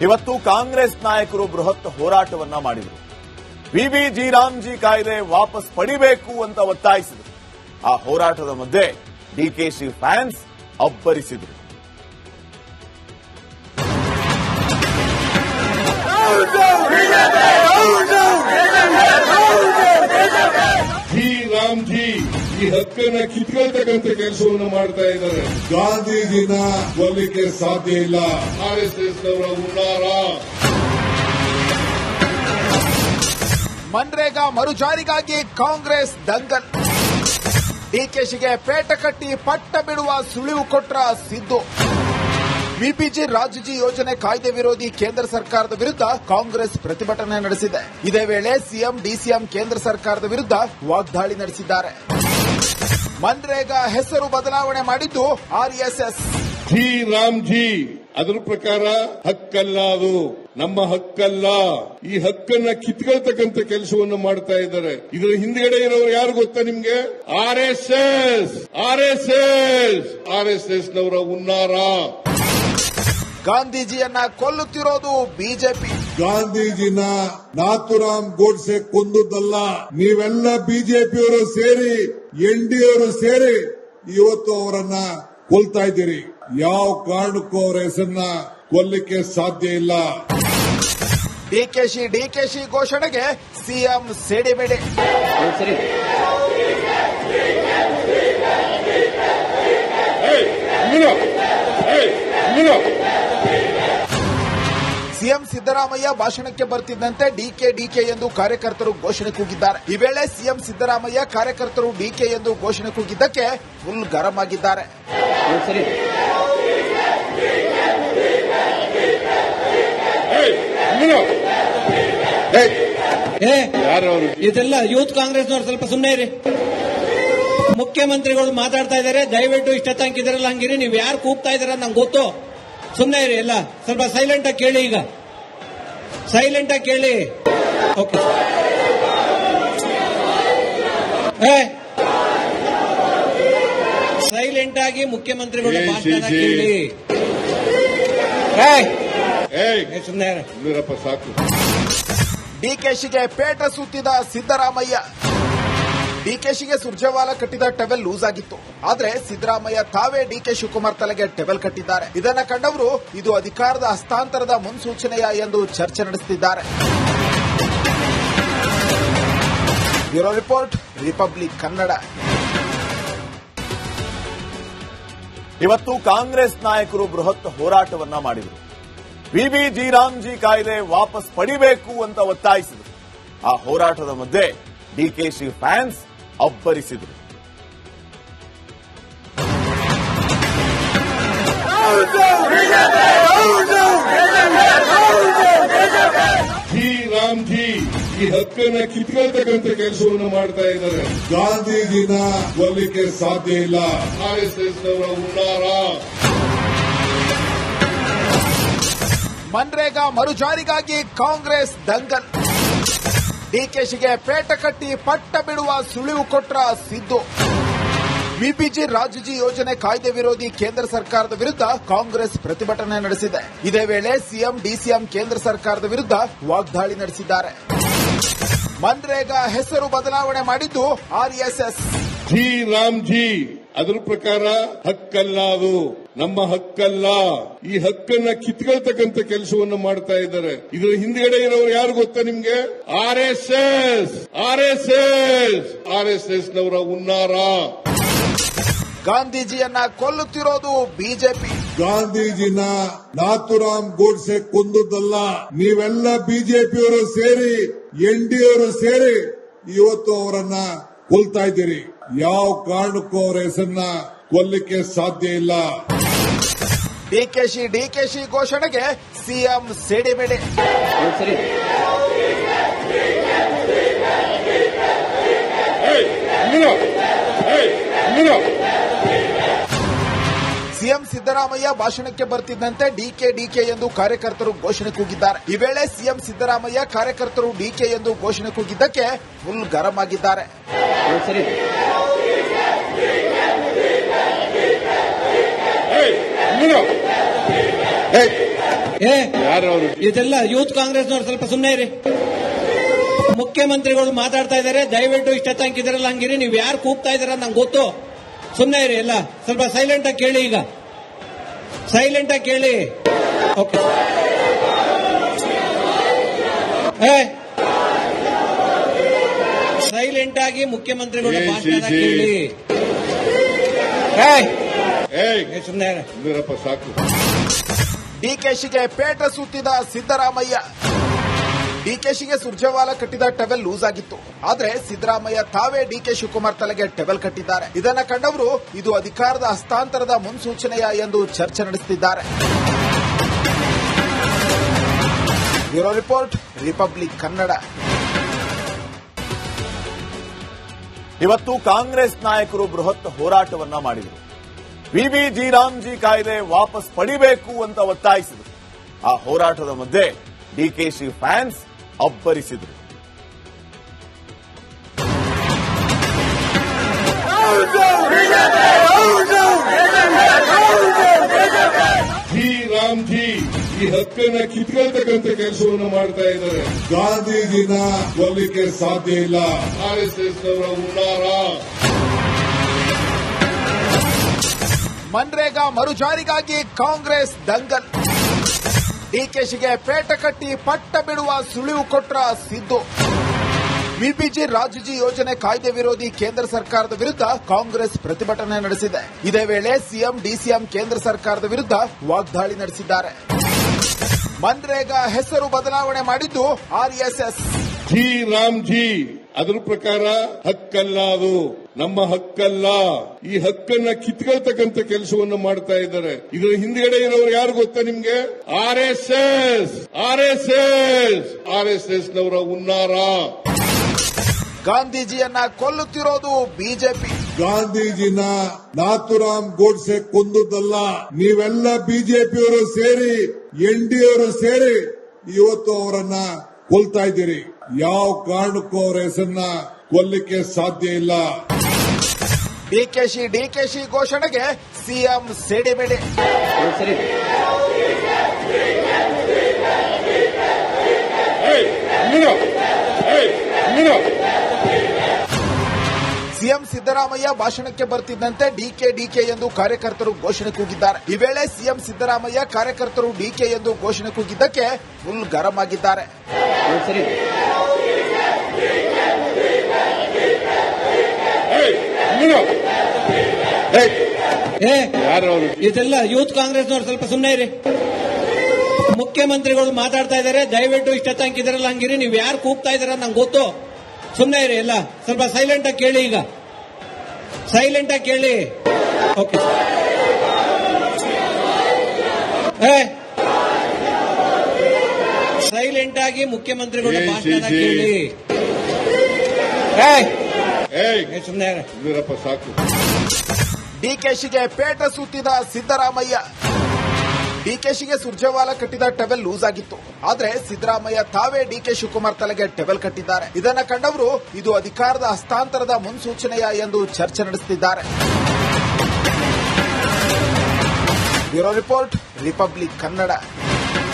ಇವತ್ತು ಕಾಂಗ್ರೆಸ್ ನಾಯಕರು ಬೃಹತ್ ಹೋರಾಟವನ್ನ ಮಾಡಿದರು. ವಿಬಿಜಿ ರಾಮ್ಜಿ ಕಾಯ್ದೆ ವಾಪಸ್ ಪಡಿಬೇಕು ಅಂತ ಒತ್ತಾಯಿಸಿದರು. ಆ ಹೋರಾಟದ ಮಧ್ಯೆ ಡಿಕೆಶಿ ಫ್ಯಾನ್ಸ್ ಅಬ್ಬರಿಸಿದರು. ರಾಮ್ಜಿ ಈ ಹಕ್ಕನ್ನ ಕಿತ್ಕೊಳ್ತಕ್ಕಂಥ ಕೆಲಸವನ್ನು ಮಾಡ್ತಾ ಇದ್ದಾರೆ. ಗಾಂಧೀಜಿನ ಕೊಲ್ಲಿಕ್ಕೆ ಸಾಧ್ಯ ಇಲ್ಲ. RSS ನವರ ಹುನ್ನಾರ. ಮನ್ರೇಗಾ ಮರುಜಾರಿಗಾಗಿ ಕಾಂಗ್ರೆಸ್ ದಂಗಲ್. ಡಿಕೆಶಿಗೆ ಪೇಟ ಕಟ್ಟಿ ಪಟ್ಟ ಬಿಡುವ ಸುಳಿವು ಕೊಟ್ರ ಸಿದ್ದು. ವಿಬಿಜಿ ರಾಮ್ಜಿ ಯೋಜನೆ ಕಾಯ್ದೆ ವಿರೋಧಿ ಕೇಂದ್ರ ಸರ್ಕಾರದ ವಿರುದ್ಧ ಕಾಂಗ್ರೆಸ್ ಪ್ರತಿಭಟನೆ ನಡೆಸಿದೆ. ಇದೇ ವೇಳೆ ಸಿಎಂ ಡಿಸಿಎಂ ಕೇಂದ್ರ ಸರ್ಕಾರದ ವಿರುದ್ಧ ವಾಗ್ದಾಳಿ ನಡೆಸಿದ್ದಾರೆ. ಮನ್ರೇಗಾ ಹೆಸರು ಬದಲಾವಣೆ ಮಾಡಿದ್ದು RSS. ರಾಮ್ಜಿ ಅದರ ಪ್ರಕಾರ ಹಕ್ಕಲ್ಲ, ಅದು ನಮ್ಮ ಹಕ್ಕಲ್ಲ. ಈ ಹಕ್ಕನ್ನ ಕಿತ್ಕೊಳ್ತಕ್ಕಂಥ ಕೆಲಸವನ್ನು ಮಾಡ್ತಾ ಇದ್ದಾರೆ. ಇದರ ಹಿಂದ್ಗಡೆ ಇರೋರು ಯಾರು ಗೊತ್ತಾ ನಿಮ್ಗೆ? RSS ನವರ ಹುನ್ನಾರ. ಗಾಂಧೀಜಿಯನ್ನ ಕೊಲ್ಲುತ್ತಿರೋದು ಬಿಜೆಪಿ. ಗಾಂಧೀಜಿನ ನಾಥುರಾಮ್ ಗೋಡ್ಸೆ ಕೊಂದುದಲ್ಲ, ನೀವೆಲ್ಲ ಬಿಜೆಪಿಯವರು ಸೇರಿ NDA ಸೇರಿ ಇವತ್ತು ಅವರನ್ನ ಕೊಲ್ತಾ ಇದ್ದೀರಿ. ಯಾವ ಕಾರಣಕ್ಕೂ ಅವರ ಹೆಸರನ್ನ ಕೊಲ್ಲಿಕ್ಕೆ ಸಾಧ್ಯ ಇಲ್ಲ. ಡಿಕೆಶಿ ಘೋಷಣೆಗೆ ಸಿಎಂ ಸಿಡಿಮಿಡಿ. ಸಿಎಂ ಸಿದ್ದರಾಮಯ್ಯ ಭಾಷಣಕ್ಕೆ ಬರ್ತಿದ್ದಂತೆ ಡಿಕೆ ಎಂದು ಕಾರ್ಯಕರ್ತರು ಘೋಷಣೆ ಕೂಗಿದ್ದಾರೆ. ಈ ವೇಳೆ ಸಿಎಂ ಸಿದ್ದರಾಮಯ್ಯ ಕಾರ್ಯಕರ್ತರು ಡಿಕೆ ಎಂದು ಘೋಷಣೆ ಕೂಗಿದ್ದಕ್ಕೆ ಫುಲ್ ಗರಂ ಆಗಿದ್ದಾರೆ. ಇದೆಲ್ಲ ಯೂತ್ ಕಾಂಗ್ರೆಸ್ನವ್ರು ಸ್ವಲ್ಪ ಸುಮ್ಮನೆ ಇರಿ. ಮುಖ್ಯಮಂತ್ರಿಗಳು ಮಾತಾಡ್ತಾ ಇದ್ದಾರೆ, ದಯವಿಟ್ಟು ಇಷ್ಟ ತನಕಿದ್ರಲ್ಲ ಹಂಗಿರಿ. ನೀವು ಯಾರು ಕೂಗ್ತಾ ಇದಾರ ನಂಗೆ ಗೊತ್ತು. ಸುಮ್ಮನೆ ಇರಿ, ಎಲ್ಲ ಸ್ವಲ್ಪ ಸೈಲೆಂಟ್ ಆಗಿ ಕೇಳಿ. ಈಗ ಸೈಲೆಂಟ್ ಆಗಿ ಕೇಳಿ. ಓಕೆ, ಸೈಲೆಂಟ್ ಆಗಿ ಮುಖ್ಯಮಂತ್ರಿಗಳು ಭಾಷಣ ಕೇಳಿ. ಸುಮ್ಮನೆ ಸಾಕು. ಡಿಕೆಶಿಗೆ ಪೇಟ ಸುತ್ತಿದ ಸಿದ್ದರಾಮಯ್ಯ. ಡಿಕೆಶಿಗೆ ಸುರ್ಜೇವಾಲಾ ಕಟ್ಟಿದ ಟವೆಲ್ ಲೂಸ್ ಆಗಿತ್ತು. ಆದ್ರೆ ಸಿದ್ದರಾಮಯ್ಯ ತಾವೇ ಡಿಕೆ ಶಿವಕುಮಾರ್ ತಲೆಗೆ ಟವೆಲ್ ಕಟ್ಟಿದ್ದಾರೆ. ಇದನ್ನ ಕಂಡವರು ಇದು ಅಧಿಕಾರದ ಹಸ್ತಾಂತರದ ಮುನ್ಸೂಚನೆಯ ಎಂದು ಚರ್ಚೆ ನಡೆಸುತ್ತಿದ್ದಾರೆ. Bureau report, republic Kannada. ಇವತ್ತು ಕಾಂಗ್ರೆಸ್ ನಾಯಕರು ಬೃಹತ್ ಹೋರಾಟವನ್ನ ಮಾಡಿದರು. ವಿಬಿಜಿ ರಾಮ್ಜಿ ಕಾಯ್ದೆ ವಾಪಸ್ ಪಡಿಬೇಕು ಅಂತ ಒತ್ತಾಯಿಸಿದರು. ಆ ಹೋರಾಟದ ಮಧ್ಯೆ ಡಿಕೆಶಿ ಫ್ಯಾನ್ಸ್ ಅಬ್ಬರಿಸಿದರು. ರಾಮ್ಜಿ ಈ ಹಕ್ಕನ್ನ ಕಿತ್ಕೊಳ್ತಕ್ಕಂಥ ಕೆಲಸವನ್ನು ಮಾಡ್ತಾ ಇದ್ದಾರೆ. ಗಾಂಧೀಜಿನ ಕೊಲ್ಲಿಕ್ಕೆ ಸಾಧ್ಯ ಇಲ್ಲ. RSS ನವರ ಹುನ್ನಾರ. ಮನ್ರೇಗಾ ಮರುಜಾರಿಗಾಗಿ ಕಾಂಗ್ರೆಸ್ ದಂಗಲ್. ಡಿಕೆಶಿಗೆ ಪೇಟ ಕಟ್ಟಿ ಪಟ್ಟ ಬಿಡುವ ಸುಳಿವು ಕೊಟ್ರ ಸಿದ್ದು. ವಿಬಿಜಿ ರಾಮ್ಜಿ ಯೋಜನೆ ಕಾಯ್ದೆ ವಿರೋಧಿ ಕೇಂದ್ರ ಸರ್ಕಾರದ ವಿರುದ್ಧ ಕಾಂಗ್ರೆಸ್ ಪ್ರತಿಭಟನೆ ನಡೆಸಿದೆ. ಇದೇ ವೇಳೆ ಸಿಎಂ ಡಿಸಿಎಂ ಕೇಂದ್ರ ಸರ್ಕಾರದ ವಿರುದ್ಧ ವಾಗ್ದಾಳಿ ನಡೆಸಿದ್ದಾರೆ. ಮನ್ರೇಗಾ ಹೆಸರು ಬದಲಾವಣೆ ಮಾಡಿದ್ದು RSS. ರಾಮ್ಜಿ ಅದರ ಪ್ರಕಾರ ಹಕ್ಕಲ್ಲ, ಅದು ನಮ್ಮ ಹಕ್ಕಲ್ಲ. ಈ ಹಕ್ಕನ್ನ ಕಿತ್ಕೊಳ್ತಕ್ಕಂಥ ಕೆಲಸವನ್ನು ಮಾಡ್ತಾ ಇದ್ದಾರೆ. ಇದರ ಹಿಂದ್ಗಡೆ ಇರೋರು ಯಾರು ಗೊತ್ತಾ ನಿಮ್ಗೆ? RSS ನವರ ಹುನ್ನಾರ. ಗಾಂಧೀಜಿಯನ್ನ ಕೊಲ್ಲುತ್ತಿರೋದು ಬಿಜೆಪಿ. ಗಾಂಧೀಜಿನ ನಾಥುರಾಮ್ ಗೋಡ್ಸೆ ಕೊಂದುದಲ್ಲ, ನೀವೆಲ್ಲ ಬಿಜೆಪಿಯವರು ಸೇರಿ NDA ಸೇರಿ ಇವತ್ತು ಅವರನ್ನ ಕೊಲ್ತಾ ಇದ್ದೀರಿ. ಯಾವ ಕಾರಣಕ್ಕೂ ಅವರ ಹೆಸರನ್ನ ಕೊಲ್ಲಿಕ್ಕೆ ಸಾಧ್ಯ ಇಲ್ಲ. ಡಿಕೆಶಿ ಘೋಷಣೆಗೆ ಸಿಎಂ ಸಿಡಿಮಿಡಿ. ಸಿಎಂ ಸಿದ್ದರಾಮಯ್ಯ ಭಾಷಣಕ್ಕೆ ಬರ್ತಿದ್ದಂತೆ ಡಿಕೆ ಎಂದು ಕಾರ್ಯಕರ್ತರು ಘೋಷಣೆ ಕೂಗಿದ್ದಾರೆ. ಈ ವೇಳೆ ಸಿಎಂ ಸಿದ್ದರಾಮಯ್ಯ ಕಾರ್ಯಕರ್ತರು ಡಿಕೆ ಎಂದು ಘೋಷಣೆ ಕೂಗಿದ್ದಕ್ಕೆ ಫುಲ್ ಗರಂ ಆಗಿದ್ದಾರೆ. ಯಾರು ಅವರು? ಇದೆಲ್ಲ ಯೂತ್ ಕಾಂಗ್ರೆಸ್ನವ್ರು ಸ್ವಲ್ಪ ಸುಮ್ಮನೆ ಇರಿ. ಮುಖ್ಯಮಂತ್ರಿಗಳು ಮಾತಾಡ್ತಾ ಇದ್ದಾರೆ, ದಯವಿಟ್ಟು ಇಷ್ಟ ತನಕ ಇದರಲ್ಲಿ ಹಂಗಿರಿ. ನೀವು ಯಾರು ಕೂಗ್ತಾ ಇದ್ದೀರ ನಂಗೆ ಗೊತ್ತು. ಸುಮ್ಮನೆ ಇರಿ, ಎಲ್ಲ ಸ್ವಲ್ಪ ಸೈಲೆಂಟ್ ಆಗಿ ಕೇಳಿ. ಈಗ ಸೈಲೆಂಟ್ ಆಗಿ ಕೇಳಿ. ಓಕೆ, ಸೈಲೆಂಟ್ ಆಗಿ ಮುಖ್ಯಮಂತ್ರಿಗಳು ಭಾಷಣ ಕೇಳಿ. ಸುಮ್ಮನೆ ಸಾಕು. ಡಿಕೆಶಿಗೆ ಪೇಟ ಸುತ್ತಿದ ಸಿದ್ದರಾಮಯ್ಯ. ಡಿಕೆಶಿಗೆ ಸುರ್ಜೇವಾಲ ಕಟ್ಟಿದ ಟವೆಲ್ ಲೂಸ್ ಆಗಿತ್ತು. ಆದ್ರೆ ಸಿದ್ದರಾಮಯ್ಯ ತಾವೇ ಡಿಕೆ ಶಿವಕುಮಾರ್ ತಲೆಗೆ ಟವೆಲ್ ಕಟ್ಟಿದ್ದಾರೆ. ಇದನ್ನ ಕಂಡವರು ಇದು ಅಧಿಕಾರದ ಹಸ್ತಾಂತರದ ಮುನ್ಸೂಚನೆಯ ಎಂದು ಚರ್ಚೆ ನಡೆಸುತ್ತಿದ್ದಾರೆ. Bureau report, republic Kannada. ಇವತ್ತು ಕಾಂಗ್ರೆಸ್ ನಾಯಕರು ಬೃಹತ್ ಹೋರಾಟವನ್ನ ಮಾಡಿದರು. ವಿಬಿಜಿ ರಾಮ್ಜಿ ಕಾಯ್ದೆ ವಾಪಸ್ ಪಡಿಬೇಕು ಅಂತ ಒತ್ತಾಯಿಸಿದರು. ಆ ಹೋರಾಟದ ಮಧ್ಯೆ ಡಿಕೆಶಿ ಫ್ಯಾನ್ಸ್ ಅಬ್ಬರಿಸಿದರು. ಜಿ ರಾಮ್ಜಿ ಈ ಹಕ್ಕನ್ನ ಕಿತ್ಕೊಳ್ತಕ್ಕಂಥ ಕೆಲಸವನ್ನು ಮಾಡ್ತಾ ಇದ್ದಾರೆ. ಗಾಂಧೀಜಿನ ಕೊಲ್ಲಿಕ್ಕೆ ಸಾಧ್ಯ ಇಲ್ಲ. RSS ನವರ ಹುನ್ನಾರ. ಮನ್ರೇಗಾ ಮರುಜಾರಿಗಾಗಿ ಕಾಂಗ್ರೆಸ್ ದಂಗಲ್. ಡಿಕೆಶಿಗೆ ಪೇಟ ಕಟ್ಟಿ ಪಟ್ಟ ಬಿಡುವ ಸುಳಿವು ಕೊಟ್ರ ಸಿದ್ದು. ವಿಬಿಜಿ ರಾಜಜಿ ಯೋಜನೆ ಕಾಯ್ದೆ ವಿರೋಧಿ ಕೇಂದ್ರ ಸರ್ಕಾರದ ವಿರುದ್ಧ ಕಾಂಗ್ರೆಸ್ ಪ್ರತಿಭಟನೆ ನಡೆಸಿದೆ. ಇದೇ ವೇಳೆ ಸಿಎಂ ಡಿಸಿಎಂ ಕೇಂದ್ರ ಸರ್ಕಾರದ ವಿರುದ್ಧ ವಾಗ್ದಾಳಿ ನಡೆಸಿದ್ದಾರೆ. ಮನ್ರೇಗಾ ಹೆಸರು ಬದಲಾವಣೆ ಮಾಡಿದ್ದು RSS. ಜಿ ರಾಮ್ಜಿ ಅದರ ಪ್ರಕಾರ ಹಕ್ಕಲ್ಲ, ಅದು ನಮ್ಮ ಹಕ್ಕಲ್ಲ. ಈ ಹಕ್ಕನ್ನ ಕಿತ್ಕೊಳ್ತಕ್ಕಂಥ ಕೆಲಸವನ್ನು ಮಾಡ್ತಾ ಇದ್ದಾರೆ. ಇದರ ಹಿಂದ್ಗಡೆ ಇರೋರು ಯಾರು ಗೊತ್ತಾ ನಿಮ್ಗೆ? RSS ನವರ ಹುನ್ನಾರ. ಗಾಂಧೀಜಿಯನ್ನ ಕೊಲ್ಲುತ್ತಿರೋದು ಬಿಜೆಪಿ. ಗಾಂಧೀಜಿನ ನಾಥುರಾಮ್ ಗೋಡ್ಸೆ ಕೊಂದುದಲ್ಲ, ನೀವೆಲ್ಲ ಬಿಜೆಪಿಯವರು ಸೇರಿ NDA ಸೇರಿ ಇವತ್ತು ಅವರನ್ನ ಕೊಲ್ತಾ ಇದ್ದೀರಿ. ಯಾವ ಕಾರಣಕ್ಕೂ ಅವರ ಹೆಸರನ್ನ ಕೊಲ್ಲಿಕ್ಕೆ ಸಾಧ್ಯ ಇಲ್ಲ. ಡಿಕೆಶಿ ಘೋಷಣೆಗೆ ಸಿಎಂ ಸಿಡಿಮಿಡಿ. ಸಿಎಂ ಸಿದ್ದರಾಮಯ್ಯ ಭಾಷಣಕ್ಕೆ ಬರ್ತಿದ್ದಂತೆ ಡಿಕೆ ಎಂದು ಕಾರ್ಯಕರ್ತರು ಘೋಷಣೆ ಕೂಗಿದ್ದಾರೆ. ಈ ವೇಳೆ ಸಿಎಂ ಸಿದ್ದರಾಮಯ್ಯ ಕಾರ್ಯಕರ್ತರು ಡಿಕೆ ಎಂದು ಘೋಷಣೆ ಕೂಗಿದ್ದಕ್ಕೆ ಫುಲ್ ಗರಂ ಆಗಿದ್ದಾರೆ. ಇದೆಲ್ಲ ಯೂತ್ ಕಾಂಗ್ರೆಸ್ನವ್ರು ಸ್ವಲ್ಪ ಸುಮ್ಮನೆ ಇರಿ. ಮುಖ್ಯಮಂತ್ರಿಗಳು ಮಾತಾಡ್ತಾ ಇದ್ದಾರೆ, ದಯವಿಟ್ಟು ಇಷ್ಟ ತನಕ ಇದರಲ್ಲಿ ಹಂಗಿರಿ. ನೀವು ಯಾರು ಕೂಗ್ತಾ ಇದ್ದೀರ ನಂಗೆ ಗೊತ್ತು. ಸುಮ್ಮನೆ ಇರಿ, ಎಲ್ಲ ಸ್ವಲ್ಪ ಸೈಲೆಂಟ್ ಆಗಿ ಕೇಳಿ. ಈಗ ಸೈಲೆಂಟ್ ಆಗಿ ಕೇಳಿ. ಓಕೆ, ಸೈಲೆಂಟ್ ಆಗಿ ಮುಖ್ಯಮಂತ್ರಿಗಳು ಭಾಷಣ ಕೇಳಿ. ಸುಮ್ಮನೆ ಸಾಕು. ಡಿಕೆಶಿಗೆ ಪೇಟ ಸುತ್ತಿದ ಸಿದ್ದರಾಮಯ್ಯ. ಡಿಕೆಶಿಗೆ ಸುರ್ಜೇವಾಲ ಕಟ್ಟಿದ ಟವೆಲ್ ಲೂಸ್ ಆಗಿತ್ತು. ಆದ್ರೆ ಸಿದ್ದರಾಮಯ್ಯ ತಾವೇ ಡಿಕೆ ಶಿವಕುಮಾರ್ ತಲೆಗೆ ಟವೆಲ್ ಕಟ್ಟಿದ್ದಾರೆ. ಇದನ್ನ ಕಂಡವರು ಇದು ಅಧಿಕಾರದ ಹಸ್ತಾಂತರದ ಮುನ್ಸೂಚನೆಯ ಎಂದು ಚರ್ಚೆ ನಡೆಸುತ್ತಿದ್ದಾರೆ. Bureau report, republic Kannada.